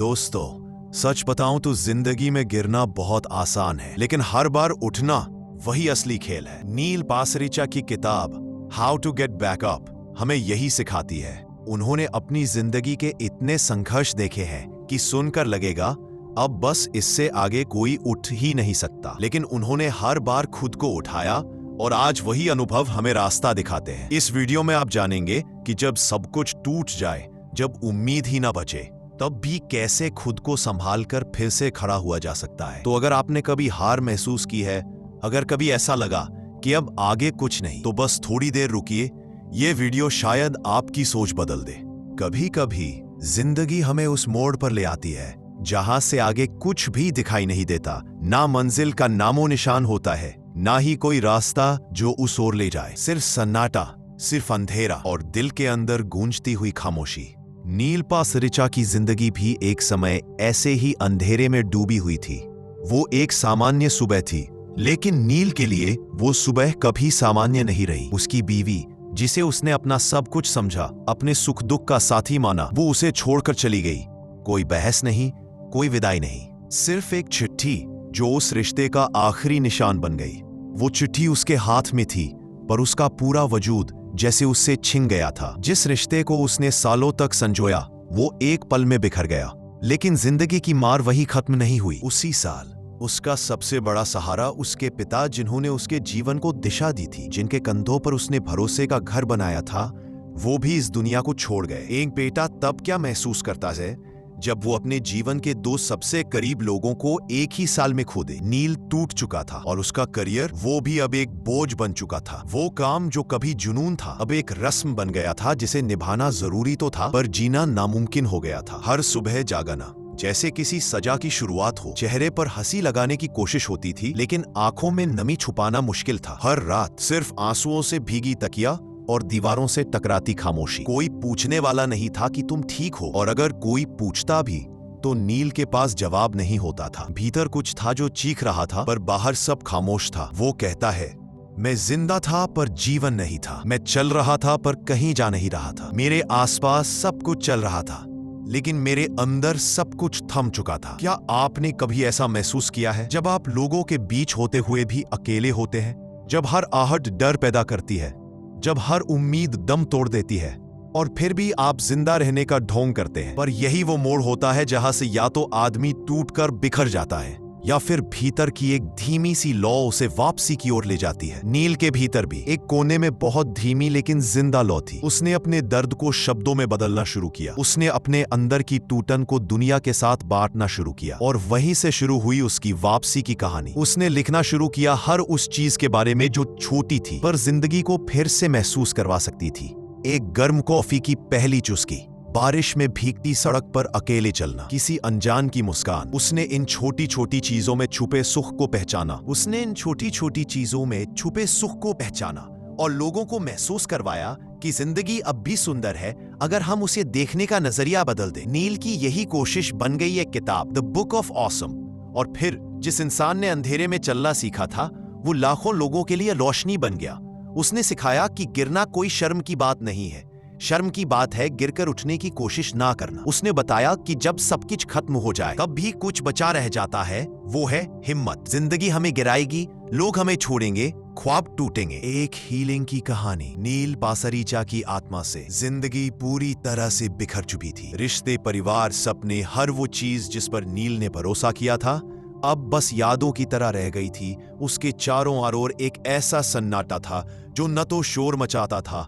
दोस्तों, सच बताऊं तो जिंदगी में गिरना बहुत आसान है, लेकिन हर बार उठना वही असली खेल है। नील पासरिचा की किताब how to get back up हमें यही सिखाती है। उन्होंने अपनी जिंदगी के इतने संघर्ष देखे हैं कि सुनकर लगेगा अब बस इससे आगे कोई उठ ही नहीं सकता, लेकिन उन्होंने हर बार खुद को उठाया और आज वही अनुभव हमें रास्ता दिखाते हैं। इस वीडियो में आप जानेंगे कि जब सब कुछ टूट जाए, जब उम्मीद ही ना बचे, तब भी कैसे खुद को संभाल कर फिर से खड़ा हुआ जा सकता है। तो अगर आपने कभी हार महसूस की है, अगर कभी ऐसा लगा कि अब आगे कुछ नहीं, तो बस थोड़ी देर रुकिए। ये वीडियो शायद आपकी सोच बदल दे। कभी कभी जिंदगी हमें उस मोड़ पर ले आती है जहां से आगे कुछ भी दिखाई नहीं देता। ना मंजिल का नामो निशान होता है, ना ही कोई रास्ता जो उस ओर ले जाए। सिर्फ सन्नाटा, सिर्फ अंधेरा और दिल के अंदर गूंजती हुई खामोशी। नील पासरिचा की जिंदगी भी एक समय ऐसे ही अंधेरे में डूबी हुई थी। वो एक सामान्य सुबह थी, लेकिन नील के लिए वो सुबह कभी सामान्य नहीं रही। उसकी बीवी, जिसे उसने अपना सब कुछ समझा, अपने सुख दुख का साथी माना, वो उसे छोड़कर चली गई। कोई बहस नहीं, कोई विदाई नहीं, सिर्फ एक चिट्ठी जो उस रिश्ते का आखिरी निशान बन गई। वो चिट्ठी उसके हाथ में थी, पर उसका पूरा वजूद जैसे उससे छिन गया था। जिस रिश्ते को उसने सालों तक संजोया, वो एक पल में बिखर गया। लेकिन जिंदगी की मार वही खत्म नहीं हुई। उसी साल उसका सबसे बड़ा सहारा, उसके पिता, जिन्होंने उसके जीवन को दिशा दी थी, जिनके कंधों पर उसने भरोसे का घर बनाया था, वो भी इस दुनिया को छोड़ गए। एक बेटा तब क्या महसूस करता है जब वो अपने जीवन के दो सबसे करीब लोगों को एक ही साल में खो दे। नील टूट चुका था और उसका करियर, वो भी अब एक बोझ बन चुका था। वो काम जो कभी जुनून था, अब एक रस्म बन गया था, जिसे निभाना जरूरी तो था, पर जीना नामुमकिन हो गया था। हर सुबह जागना जैसे किसी सजा की शुरुआत हो। चेहरे पर हंसी लगाने की कोशिश होती थी, लेकिन आंखों में नमी छुपाना मुश्किल था। हर रात सिर्फ आंसुओं से भीगी तकिया और दीवारों से टकराती खामोशी। कोई पूछने वाला नहीं था कि तुम ठीक हो, और अगर कोई पूछता भी तो नील के पास जवाब नहीं होता था। भीतर कुछ था जो चीख रहा था, पर बाहर सब खामोश था। वो कहता है, मैं जिंदा था पर जीवन नहीं था। मैं चल रहा था पर कहीं जा नहीं रहा था। मेरे आसपास सब कुछ चल रहा था, लेकिन मेरे अंदर सब कुछ थम चुका था। क्या आपने कभी ऐसा महसूस किया है, जब आप लोगों के बीच होते हुए भी अकेले होते हैं? जब हर आहट डर पैदा करती है, जब हर उम्मीद दम तोड़ देती है, और फिर भी आप जिंदा रहने का ढोंग करते हैं। पर यही वो मोड़ होता है जहां से या तो आदमी टूटकर बिखर जाता है, या फिर भीतर की एक धीमी सी लौ उसे वापसी की ओर ले जाती है। नील के भीतर भी एक कोने में बहुत धीमी लेकिन जिंदा लौ थी। उसने अपने दर्द को शब्दों में बदलना शुरू किया। उसने अपने अंदर की टूटन को दुनिया के साथ बांटना शुरू किया, और वहीं से शुरू हुई उसकी वापसी की कहानी। उसने लिखना शुरू किया हर उस चीज के बारे में जो छोटी थी, पर जिंदगी को फिर से महसूस करवा सकती थी। एक गर्म कॉफी की पहली चुस्की, बारिश में भीगती सड़क पर अकेले चलना, किसी अनजान की मुस्कान। उसने इन छोटी छोटी चीजों में छुपे सुख को पहचाना। उसने इन छोटी छोटी चीजों में छुपे सुख को पहचाना और लोगों को महसूस करवाया कि जिंदगी अब भी सुंदर है, अगर हम उसे देखने का नजरिया बदल दें। नील की यही कोशिश बन गई एक किताब, द बुक ऑफ ऑसम। और फिर जिस इंसान ने अंधेरे में चलना सीखा था, वो लाखों लोगों के लिए रोशनी बन गया। उसने सिखाया कि गिरना कोई शर्म की बात नहीं है, शर्म की बात है गिरकर उठने की कोशिश ना करना। उसने बताया कि जब सब कुछ खत्म हो जाए, तब भी कुछ बचा रह जाता है, वो है हिम्मत। जिंदगी हमें गिराएगी, लोग हमें छोड़ेंगे, ख्वाब टूटेंगे। एक हीलिंग की कहानी। नील पासरिचा की आत्मा से जिंदगी पूरी तरह से बिखर चुकी थी। रिश्ते, परिवार, सपने, हर वो चीज जिस पर नील ने भरोसा किया था, अब बस यादों की तरह रह गई थी। उसके चारों ओर एक ऐसा सन्नाटा था जो न तो शोर मचाता था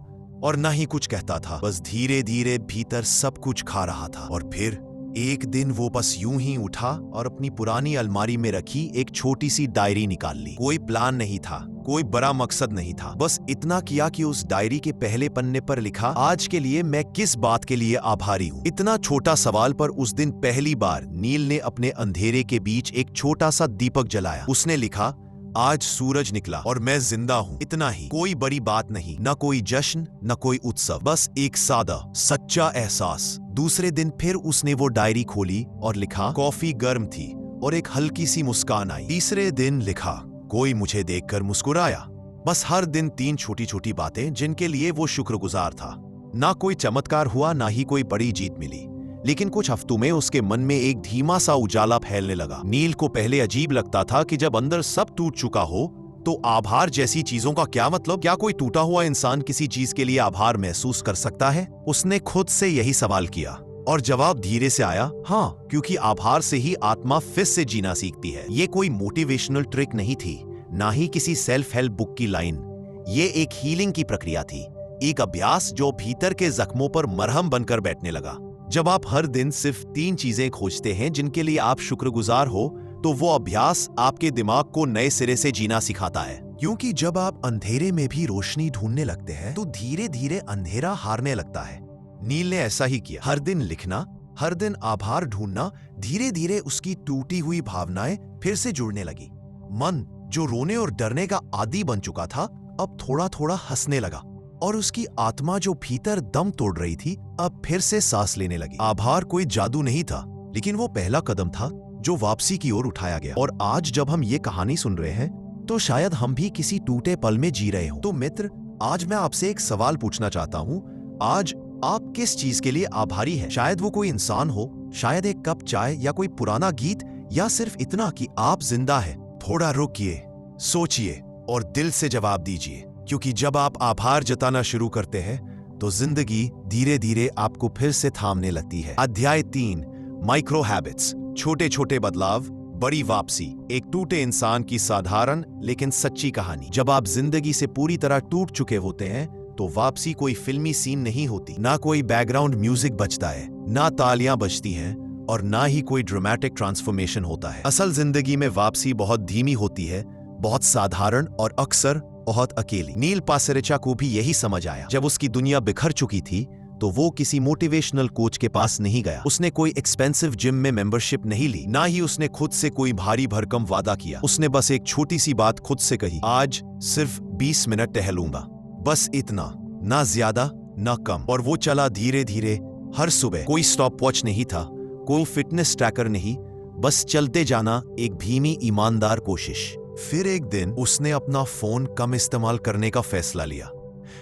और न ही कुछ कहता था, बस धीरे धीरे भीतर सब कुछ खा रहा था। और फिर एक दिन वो बस यूं ही उठा और अपनी पुरानी अलमारी में रखी एक छोटी सी डायरी निकाल ली। कोई प्लान नहीं था, कोई बड़ा मकसद नहीं था, बस इतना किया कि उस डायरी के पहले पन्ने पर लिखा, आज के लिए मैं किस बात के लिए आभारी हूँ। इतना छोटा सवाल, पर उस दिन पहली बार नील ने अपने अंधेरे के बीच एक छोटा सा दीपक जलाया। उसने लिखा, आज सूरज निकला और मैं जिंदा हूँ। इतना ही, कोई बड़ी बात नहीं, न कोई जश्न, न कोई उत्सव, बस एक सादा सच्चा एहसास। दूसरे दिन फिर उसने वो डायरी खोली और लिखा, कॉफी गर्म थी और एक हल्की सी मुस्कान आई। तीसरे दिन लिखा, कोई मुझे देखकर मुस्कुराया। बस हर दिन 3 छोटी छोटी बातें जिनके लिए वो शुक्रगुजार था। ना कोई चमत्कार हुआ, ना ही कोई बड़ी जीत मिली, लेकिन कुछ हफ्तों में उसके मन में एक धीमा सा उजाला फैलने लगा। नील को पहले अजीब लगता था कि जब अंदर सब टूट चुका हो तो आभार जैसी चीजों का क्या मतलब? क्या कोई टूटा हुआ इंसान किसी चीज के लिए आभार महसूस कर सकता है? उसने खुद से यही सवाल किया और जवाब धीरे से आया, हाँ, क्योंकि आभार से ही आत्मा फिर से जीना सीखती है। ये कोई मोटिवेशनल ट्रिक नहीं थी, ना ही किसी सेल्फ हेल्प बुक की लाइन। ये एक हीलिंग की प्रक्रिया थी, एक अभ्यास जो भीतर के जख्मों पर मरहम बनकर बैठने लगा। जब आप हर दिन सिर्फ 3 चीजें खोजते हैं जिनके लिए आप शुक्रगुजार हो, तो वो अभ्यास आपके दिमाग को नए सिरे से जीना सिखाता है। क्योंकि जब आप अंधेरे में भी रोशनी ढूंढने लगते हैं तो धीरे धीरे अंधेरा हारने लगता है। नील ने ऐसा ही किया। हर दिन लिखना, हर दिन आभार ढूंढना, धीरे धीरे उसकी टूटी हुई भावनाएं फिर से जुड़ने लगी। मन जो रोने और डरने का आदी बन चुका था, अब थोड़ा थोड़ा हंसने लगा और उसकी आत्मा जो भीतर दम तोड़ रही थी, अब फिर से सांस लेने लगी। आभार कोई जादू नहीं था, लेकिन वो पहला कदम था जो वापसी की ओर उठाया गया। और आज जब हम ये कहानी सुन रहे हैं तो शायद हम भी किसी टूटे पल में जी रहे हो। तो मित्र, आज मैं आपसे एक सवाल पूछना चाहता हूँ। आज आप किस चीज के लिए आभारी हैं? शायद वो कोई इंसान हो, शायद एक कप चाय या कोई पुराना गीत, या सिर्फ इतना कि आप जिंदा हैं। थोड़ा रुकिए, सोचिए और दिल से जवाब दीजिए, क्योंकि जब आप आभार जताना शुरू करते हैं तो जिंदगी धीरे धीरे आपको फिर से थामने लगती है। अध्याय 3, माइक्रो हैबिट्स, छोटे छोटे बदलाव, बड़ी वापसी। एक टूटे इंसान की साधारण लेकिन सच्ची कहानी। जब आप जिंदगी से पूरी तरह टूट चुके होते हैं तो वापसी कोई फिल्मी सीन नहीं होती। ना कोई बैकग्राउंड म्यूजिक बजता है, ना तालियां बजती हैं, और ना ही कोई ड्रामेटिक ट्रांसफॉर्मेशन होता है। असल जिंदगी में वापसी बहुत धीमी होती है, बहुत साधारण और अक्सर बहुत अकेली। नील पासरिचा को भी यही समझ आया। जब उसकी दुनिया बिखर चुकी थी तो वो किसी मोटिवेशनल कोच के पास नहीं गया। उसने कोई एक्सपेंसिव जिम में मेंबरशिप नहीं ली, ना ही उसने खुद से कोई भारी भरकम वादा किया। उसने बस एक छोटी सी बात खुद से कही, आज सिर्फ 20 मिनट टहलूंगा, बस इतना, ना ज्यादा ना कम। और वो चला धीरे धीरे, हर सुबह। कोई स्टॉप वॉच नहीं था, कोई फिटनेस ट्रैकर नहीं, बस चलते जाना, एक धीमी ईमानदार कोशिश। फिर एक दिन उसने अपना फोन कम इस्तेमाल करने का फैसला लिया।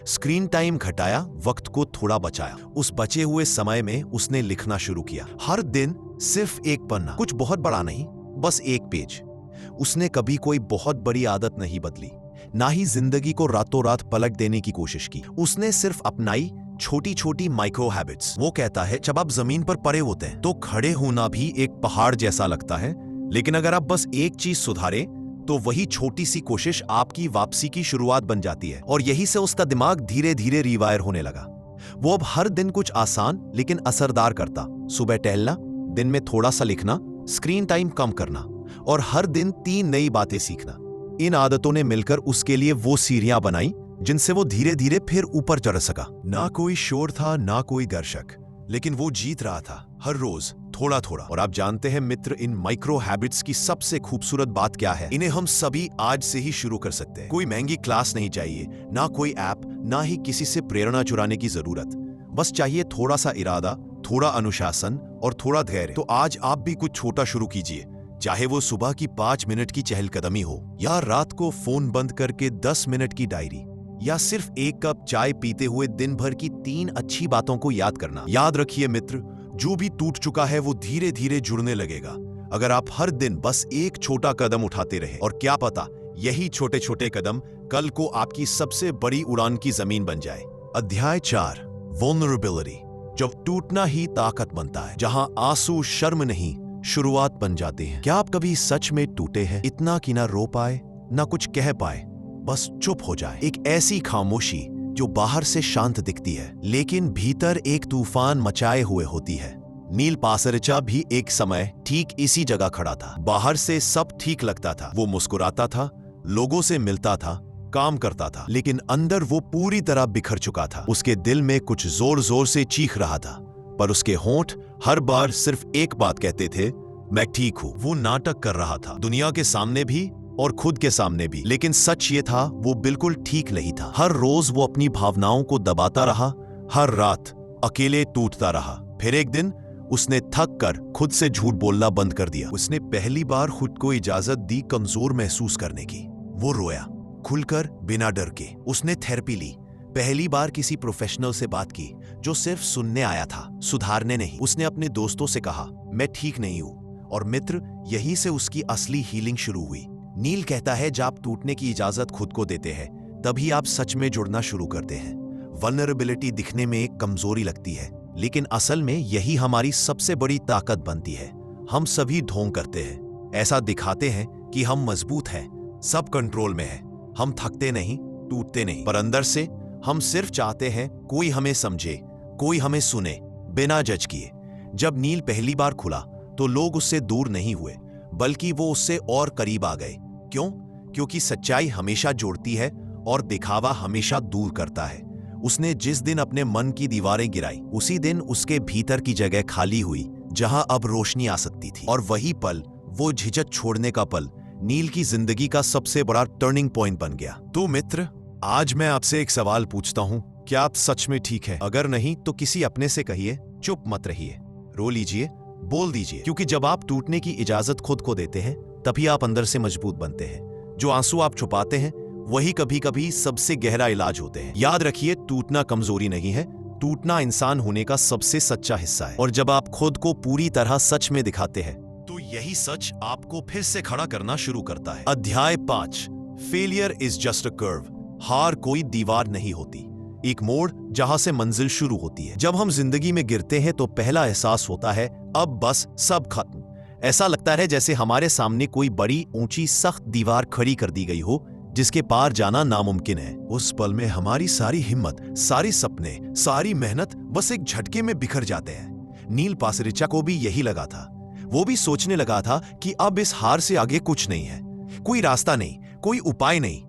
स्क्रीन टाइम घटाया, वक्त को थोड़ा बचाया। उस बचे हुए समय में उसने लिखना शुरू किया। हर दिन सिर्फ एक पन्ना, कुछ बहुत बड़ा नहीं, बस एक पेज। उसने कभी कोई बहुत बड़ी आदत नहीं बदली, ना ही जिंदगी को रातों रात पलट देने की कोशिश की। उसने सिर्फ अपनाई छोटी छोटी माइक्रो हैबिट्स। वो कहता है, जब आप जमीन पर पड़े होते हैं तो खड़े होना भी एक पहाड़ जैसा लगता है, लेकिन अगर आप बस एक चीज सुधारें तो वही छोटी सी कोशिश आपकी वापसी की शुरुआत बन जाती है। और यही से उसका दिमाग धीरे धीरे रिवायर होने लगा। वो अब हर दिन कुछ आसान लेकिन असरदार करता। सुबह टहलना, दिन में थोड़ा सा लिखना, स्क्रीन टाइम कम करना, और हर दिन 3 नई बातें सीखना। इन आदतों ने मिलकर उसके लिए वो सीढ़ियां बनाई जिनसे वो धीरे धीरे फिर ऊपर चढ़ सका। ना कोई शोर था, ना कोई दर्शक, लेकिन वो जीत रहा था, हर रोज थोड़ा थोड़ा। और आप जानते हैं मित्र, इन माइक्रो हैबिट्स की सबसे खूबसूरत बात क्या है? इन्हें हम सभी आज से ही शुरू कर सकते हैं। कोई महंगी क्लास नहीं चाहिए, ना कोई ऐप, ना ही किसी से प्रेरणा चुराने की जरूरत। बस चाहिए थोड़ा सा इरादा, थोड़ा अनुशासन और थोड़ा धैर्य। तो आज आप भी कुछ छोटा शुरू कीजिए, चाहे वो सुबह की 5 मिनट की चहलकदमी हो, या रात को फोन बंद करके 10 मिनट की डायरी, या सिर्फ एक कप चाय पीते हुए दिन भर की 3 अच्छी बातों को याद करना। याद रखिए मित्र, जो भी टूट चुका है वो धीरे धीरे जुड़ने लगेगा, अगर आप हर दिन बस एक छोटा कदम उठाते रहे। और क्या पता, यही छोटे छोटे कदम कल को आपकी सबसे बड़ी उड़ान की जमीन बन जाए। अध्याय 4, वल्नरेबिलिटी, जब टूटना ही ताकत बनता है, जहां आंसू शर्म नहीं शुरुआत बन जाते हैं। क्या आप कभी सच में टूटे हैं, इतना कि ना रो पाए, ना कुछ कह पाए, बस चुप हो जाए? एक ऐसी खामोशी जो बाहर से शांत दिखती है लेकिन भीतर एक तूफान मचाए हुए होती है। नील पासरिचा भी एक समय ठीक इसी जगह खड़ा था। बाहर से सब ठीक लगता था, वो मुस्कुराता था, लोगों से मिलता था, काम करता था, लेकिन अंदर वो पूरी तरह बिखर चुका था। उसके दिल में कुछ जोर जोर से चीख रहा था, पर उसके होंठ हर बार सिर्फ एक बात कहते थे, मैं ठीक हूं। वो नाटक कर रहा था, दुनिया के सामने भी और खुद के सामने भी, लेकिन सच ये था, वो बिल्कुल ठीक नहीं था। हर रोज वो अपनी भावनाओं को दबाता रहा, हर रात अकेले टूटता रहा। फिर एक दिन उसने थक कर खुद से झूठ बोलना बंद कर दिया। उसने पहली बार खुद को इजाजत दी कमजोर महसूस करने की। वो रोया, खुलकर, बिना डर के। उसने थेरेपी ली, पहली बार किसी प्रोफेशनल से बात की, जो सिर्फ सुनने आया था, सुधारने नहीं। उसने अपने दोस्तों से कहा, मैं ठीक नहीं हूं। और मित्र, यही से उसकी असली हीलिंग शुरू हुई। नील कहता है, जब आप टूटने की इजाजत खुद को देते हैं, तभी आप सच में जुड़ना शुरू करते हैं। वल्नरेबिलिटी दिखने में एक कमजोरी लगती है, लेकिन असल में यही हमारी सबसे बड़ी ताकत बनती है। हम सभी ढोंग करते हैं, ऐसा दिखाते हैं कि हम मजबूत हैं, सब कंट्रोल में है। हम थकते नहीं, टूटते नहीं, पर अंदर से हम सिर्फ चाहते हैं कोई हमें समझे, कोई हमें सुने, बिना जज किए। जब नील पहली बार खुला तो लोग उससे दूर नहीं हुए, बल्कि वो उससे और करीब आ गए। क्यों? क्योंकि सच्चाई हमेशा जोड़ती है और दिखावा हमेशा दूर करता है। उसने जिस दिन अपने मन की दीवारें गिराई, उसी दिन उसके भीतर की जगह खाली हुई, जहां अब रोशनी आ सकती थी। और वही पल, वो झिझक छोड़ने का पल, नील की जिंदगी का सबसे बड़ा टर्निंग पॉइंट बन गया। तो मित्र, आज मैं आपसे एक सवाल पूछता हूं, क्या आप सच में ठीक है? अगर नहीं तो किसी अपने से कहिए, चुप मत रहिए, रो लीजिए, बोल दीजिए। क्योंकि जब आप टूटने की इजाजत खुद को देते हैं, तभी आप अंदर से मजबूत बनते हैं। जो आंसू आप छुपाते हैं, वही कभी कभी सबसे गहरा इलाज होते हैं। याद रखिए, टूटना कमजोरी नहीं है, टूटना इंसान होने का सबसे सच्चा हिस्सा है। और जब आप खुद को पूरी तरह सच में दिखाते हैं, तो यही सच आपको फिर से खड़ा करना शुरू करता है। अध्याय 5, failure is just a curve. हार कोई दीवार नहीं होती, एक मोड़ जहां से मंजिल शुरू होती है। जब हम जिंदगी में गिरते हैं तो पहला एहसास होता है, अब बस सब खत्म। ऐसा लगता है जैसे हमारे सामने कोई बड़ी ऊंची सख्त दीवार खड़ी कर दी गई हो, जिसके पार जाना नामुमकिन है। उस पल में हमारी सारी हिम्मत, सारी सपने, सारी मेहनत बस एक झटके में बिखर जाते हैं। नील पासरिचा को भी यही लगा था। वो भी सोचने लगा था कि अब इस हार से आगे कुछ नहीं है, कोई रास्ता नहीं, कोई उपाय नहीं।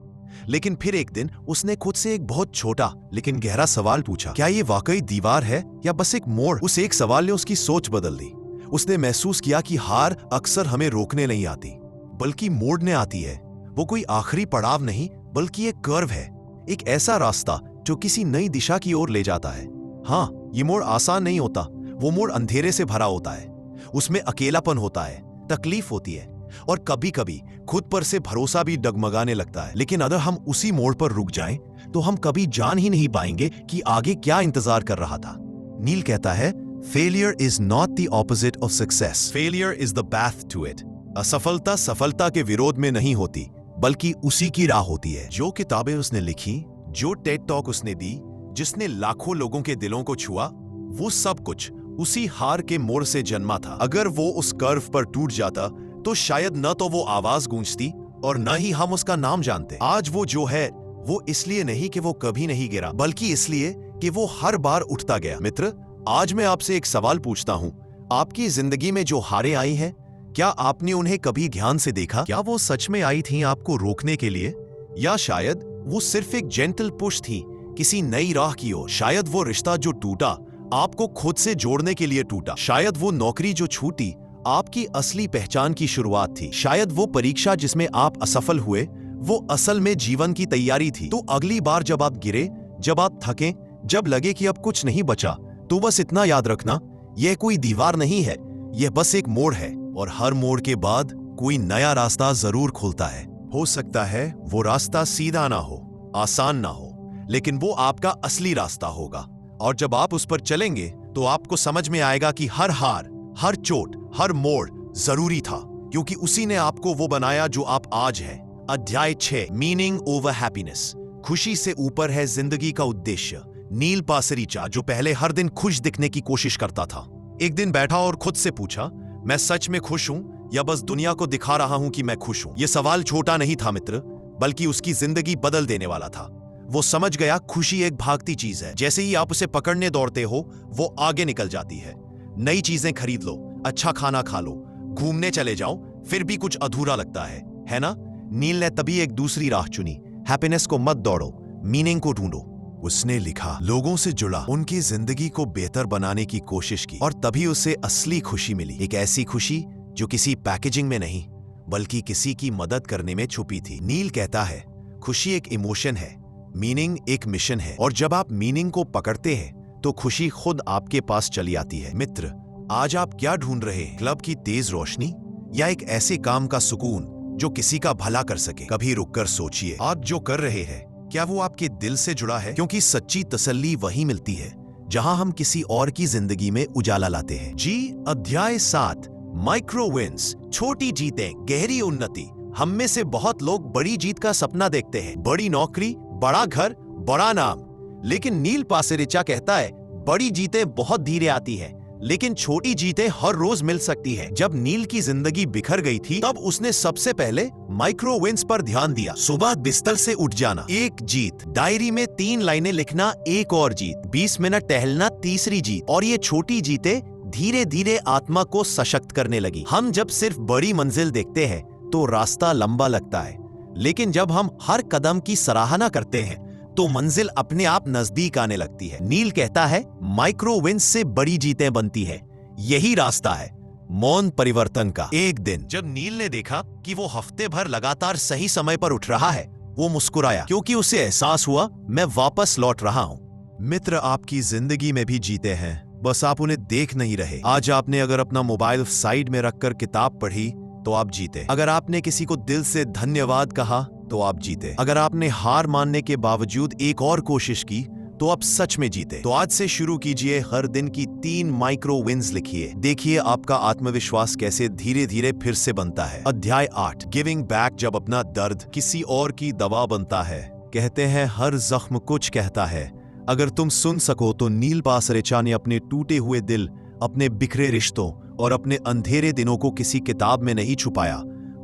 लेकिन फिर एक दिन उसने खुद से एक बहुत छोटा लेकिन गहरा सवाल पूछा, क्या ये वाकई दीवार है या बस एक मोड़? उस एक सवाल ने उसकी सोच बदल दी। उसने महसूस किया कि हार अक्सर हमें रोकने नहीं आती, बल्कि मोड़ने आती है। वो कोई आखिरी पड़ाव नहीं, बल्कि एक कर्व है, एक ऐसा रास्ता जो किसी नई दिशा की ओर ले जाता है। हाँ, ये मोड़ आसान नहीं होता। वो मोड़ अंधेरे से भरा होता है, उसमें अकेलापन होता है, तकलीफ होती है, और कभी कभी खुद पर से भरोसा भी डगमगाने लगता है। लेकिन अगर हम उसी मोड़ पर रुक जाएं, तो हम कभी जान ही नहीं पाएंगे कि आगे क्या इंतजार कर रहा था। नील कहता है, failure is not the opposite of success, failure is the path to it. असफलता सफलता के विरोध में नहीं होती, बल्कि उसी की राह होती है। जो किताबें उसने लिखी, जो टेड टॉक उसने दी, जिसने लाखों लोगों के दिलों को छुआ, वो सब कुछ उसी हार के मोड़ से जन्मा था। अगर वो उस कर्व पर टूट जाता, तो शायद न तो वो आवाज गूंजती और न ही हम उसका नाम जानते। आज वो जो है, वो इसलिए नहीं कि वो कभी नहीं गिरा, बल्कि इसलिए कि वो हर बार उठता गया। मित्र, आज मैं आपसे एक सवाल पूछता हूँ, आपकी जिंदगी में जो हारें आई हैं, क्या आपने उन्हें कभी ध्यान से देखा? क्या वो सच में आई थी आपको रोकने के लिए, या शायद वो सिर्फ एक जेंटल पुश थी किसी नई राह की ओर? शायद वो रिश्ता जो टूटा, आपको खुद से जोड़ने के लिए टूटा। शायद वो नौकरी जो छूटी, आपकी असली पहचान की शुरुआत थी। शायद वो परीक्षा जिसमें आप असफल हुए, वो असल में जीवन की तैयारी थी। तो अगली बार जब आप गिरे, जब आप थके, जब लगे कि अब कुछ नहीं बचा, तो बस इतना याद रखना, यह कोई दीवार नहीं है, यह बस एक मोड़ है। और हर मोड़ के बाद कोई नया रास्ता जरूर खुलता है। हो सकता है वो रास्ता सीधा ना हो, आसान ना हो, लेकिन वो आपका असली रास्ता होगा। और जब आप उस पर चलेंगे, तो आपको समझ में आएगा कि हर हार, हर चोट, हर मोड़ जरूरी था, क्योंकि उसी ने आपको वो बनाया जो आप आज हैं। अध्याय 6, मीनिंग ओवर हैप्पीनेस। खुशी से ऊपर है जिंदगी का उद्देश्य। नील पासरिचा, जो पहले हर दिन खुश दिखने की कोशिश करता था, एक दिन बैठा और खुद से पूछा, मैं सच में खुश हूं या बस दुनिया को दिखा रहा हूं कि मैं खुश हूं? यह सवाल छोटा नहीं था मित्र, बल्कि उसकी जिंदगी बदल देने वाला था। वो समझ गया, खुशी एक भागती चीज है। जैसे ही आप उसे पकड़ने दौड़ते हो, वो आगे निकल जाती है। नई चीजें खरीद लो, अच्छा खाना खा लो, घूमने चले जाओ, फिर भी कुछ अधूरा लगता है ना? नील ने तभी एक दूसरी राह चुनी। हैप्पीनेस को मत दौड़ो, मीनिंग को ढूंढो। उसने लिखा, लोगों से जुड़ा, उनकी जिंदगी को बेहतर बनाने की कोशिश की, और तभी उसे असली खुशी मिली। एक ऐसी खुशी जो किसी पैकेजिंग में नहीं, बल्कि किसी की मदद करने में छुपी थी। नील कहता है, खुशी एक इमोशन है, मीनिंग एक मिशन है, और जब आप मीनिंग को पकड़ते हैं, तो खुशी खुद आपके पास चली आती है। मित्र, आज आप क्या ढूंढ रहे हैं? क्लब की तेज रोशनी या एक ऐसे काम का सुकून जो किसी का भला कर सके? कभी रुककर सोचिए, आप जो कर रहे हैं, क्या वो आपके दिल से जुड़ा है? क्योंकि सच्ची तसल्ली वही मिलती है जहां हम किसी और की जिंदगी में उजाला लाते हैं। जी, अध्याय 7, माइक्रो विन्स, छोटी जीतें, गहरी उन्नति। हम में से बहुत लोग बड़ी जीत का सपना देखते हैं, बड़ी नौकरी, बड़ा घर, बड़ा नाम। लेकिन नील पासरिचा कहता है बड़ी जीतें बहुत धीरे आती है, लेकिन छोटी जीतें हर रोज मिल सकती है। जब नील की जिंदगी बिखर गई थी तब उसने सबसे पहले माइक्रो विन्स पर ध्यान दिया। सुबह बिस्तर से उठ जाना, एक जीत। डायरी में 3 लाइनें लिखना, एक और जीत। 20 मिनट टहलना, तीसरी जीत। और ये छोटी जीतें धीरे धीरे आत्मा को सशक्त करने लगी। हम जब सिर्फ बड़ी मंजिल देखते हैं तो रास्ता लंबा लगता है, लेकिन जब हम हर कदम की सराहना करते हैं तो मंजिल अपने आप नजदीक आने लगती है। नील कहता है माइक्रो विन्स से बड़ी जीतें बनती है। यही रास्ता है मौन परिवर्तन का। एक दिन जब नील ने देखा कि वो हफ्ते भर लगातार सही समय पर उठ रहा है, वो मुस्कुराया, क्योंकि उसे एहसास हुआ मैं वापस लौट रहा हूँ। मित्र आपकी जिंदगी में भी जीते हैं, बस आप उन्हें देख नहीं रहे। आज आपने अगर अपना मोबाइल साइड में रखकर किताब पढ़ी तो आप जीते। अगर आपने किसी को दिल से धन्यवाद कहा तो आप जीते। अगर आपने हार मानने के बावजूद एक और कोशिश की तो आप सच में जीते। तो आज से शुरू कीजिए, हर दिन की 3 माइक्रो विन्स लिखिए। देखिए आपका आत्मविश्वास कैसे धीरे धीरे फिर से बनता है। अध्याय 8, गिविंग बैक, जब अपना दर्द किसी और की दवा बनता है। कहते हैं हर जख्म कुछ कहता है। अगर तुम सुन सको तो नील पासरिचा ने अपने टूटे हुए दिल, अपने बिखरे रिश्तों और अपने अंधेरे दिनों को किसी किताब में नहीं छुपाया,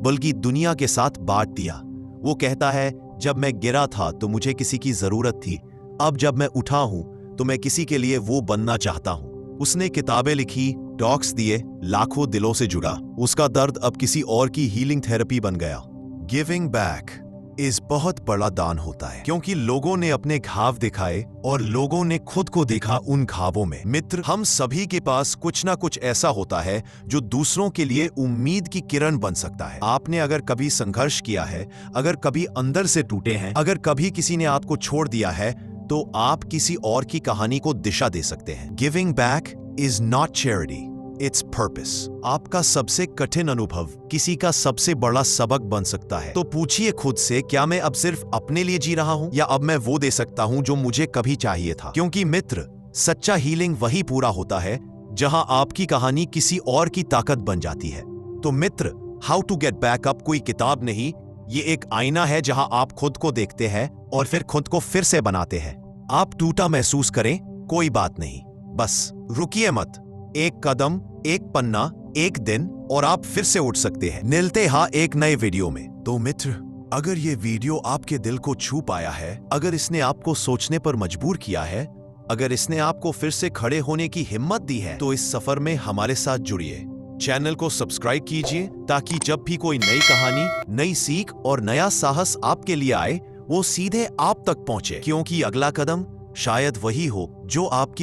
बल्कि दुनिया के साथ बांट दिया। वो कहता है जब मैं गिरा था तो मुझे किसी की जरूरत थी, अब जब मैं उठा हूं तो मैं किसी के लिए वो बनना चाहता हूं। उसने किताबें लिखी, टॉक्स दिए, लाखों दिलों से जुड़ा। उसका दर्द अब किसी और की हीलिंग थेरेपी बन गया। गिविंग बैक इस बहुत बड़ा दान होता है, क्योंकि लोगों ने अपने घाव दिखाए और लोगों ने खुद को देखा उन घावों में। मित्र, हम सभी के पास कुछ ना कुछ ऐसा होता है जो दूसरों के लिए उम्मीद की किरण बन सकता है। आपने अगर कभी संघर्ष किया है, अगर कभी अंदर से टूटे हैं, अगर कभी किसी ने आपको छोड़ दिया है, तो आप किसी और की कहानी को दिशा दे सकते हैं। Giving back is not charity, it's purpose. आपका सबसे कठिन अनुभव किसी का सबसे बड़ा सबक बन सकता है। तो पूछिए खुद से, क्या मैं अब सिर्फ अपने लिए जी रहा हूं, या अब मैं वो दे सकता हूं जो मुझे कभी चाहिए था? क्योंकि मित्र, सच्चा हीलिंग वही पूरा होता है जहां आपकी कहानी किसी और की ताकत बन जाती है। तो मित्र, how to get back up कोई किताब नहीं, ये एक आईना है जहां आप खुद को देखते हैं और फिर खुद को फिर से बनाते हैं। आप टूटा महसूस करें, कोई बात नहीं, बस रुकिए मत। एक कदम, एक पन्ना, एक दिन, और आप फिर से उठ सकते हैं। मिलते हैं एक नए वीडियो में। तो मित्र, अगर ये वीडियो आपके दिल को छू पाया है, अगर इसने आपको सोचने पर मजबूर किया है, अगर इसने आपको फिर से खड़े होने की हिम्मत दी है, तो इस सफर में हमारे साथ जुड़िए। चैनल को सब्सक्राइब कीजिए ताकि जब भी कोई नई कहानी, नई सीख और नया साहस आपके लिए आए, वो सीधे आप तक पहुंचे, क्योंकि अगला कदम शायद वही हो जो आपकी